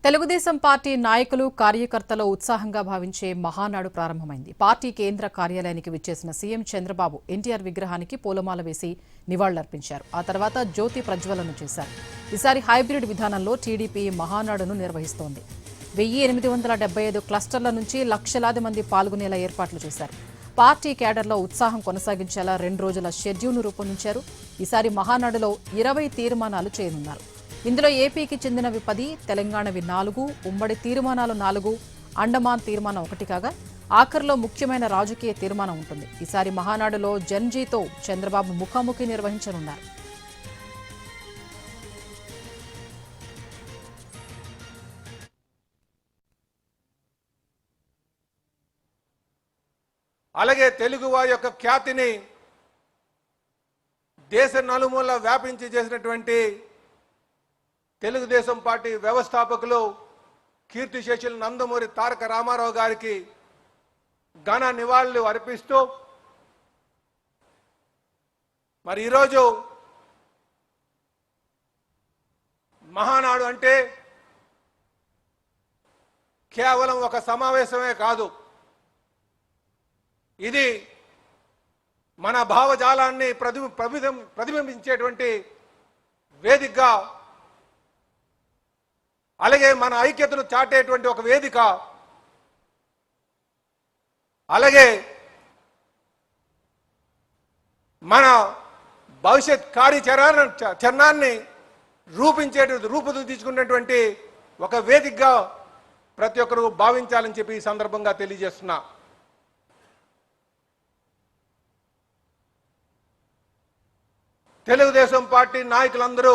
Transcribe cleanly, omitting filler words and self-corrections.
Telugu Desam party నాయకులు కార్యకర్తలు ఉత్సాహంగా భావించే మహానాడు ప్రారంభమైంది. పార్టీ కేంద్ర కార్యాలయానికి విచ్చేసిన సీఎం చంద్రబాబు ఎన్టీఆర్ విగ్రహానికి పూలమాల వేసి నివాళులర్పించారు. ఆ తర్వాత జ్యోతి ప్రజ్వలన చేశారు. ఈసారి హైబ్రిడ్ విధానంలో టీడీపీ మహానాడును నిర్వహిస్తోంది. 1875 క్లస్టర్ల నుంచి లక్షలాది మంది పాల్గొనేలా ఏర్పాట్లు చేశారు. పార్టీ కేడర్లో ఉత్సాహం కొనసాగించేలా 2 రోజుల షెడ్యూల్ను రూపొందించారు. ఈసారి మహానాడులో 20 తీర్మానాలు చేయనున్నారు. ఇందులో ఏపీకి చెందినవి 10, తెలంగాణవి 4, ఉమ్మడి తీర్మానాలు 4, అండమాన్ తీర్మానం 1 కాగా ఆఖరిలో ముఖ్యమైన రాజకీయ తీర్మానం ఉంటుంది. ఈసారి మహానాడులో జన్జీతో చంద్రబాబు ముఖాముఖి నిర్వహించనున్నారు. అలాగే తెలుగు వారి యొక్క ఖ్యాతిని దేశ నలుమూల వ్యాపించి చేసినటువంటి తెలుగుదేశం పార్టీ వ్యవస్థాపకులు కీర్తిశేషులు నందమూరి తారక రామారావు గారికి ఘన నివాళులు అర్పిస్తూ మరి ఈరోజు మహానాడు అంటే కేవలం ఒక సమావేశమే కాదు, ఇది మన భావజాలాన్ని ప్రతిబింబించేటువంటి వేదికగా, అలాగే మన ఐక్యతను చాటేటువంటి ఒక వేదిక, అలాగే మన భవిష్యత్ కార్యాచరణాన్ని రూపుదిద్దుకున్నటువంటి ఒక వేదికగా ప్రతి ఒక్కరూ భావించాలని చెప్పి ఈ సందర్భంగా తెలియజేస్తున్నా. తెలుగుదేశం పార్టీ నాయకులందరూ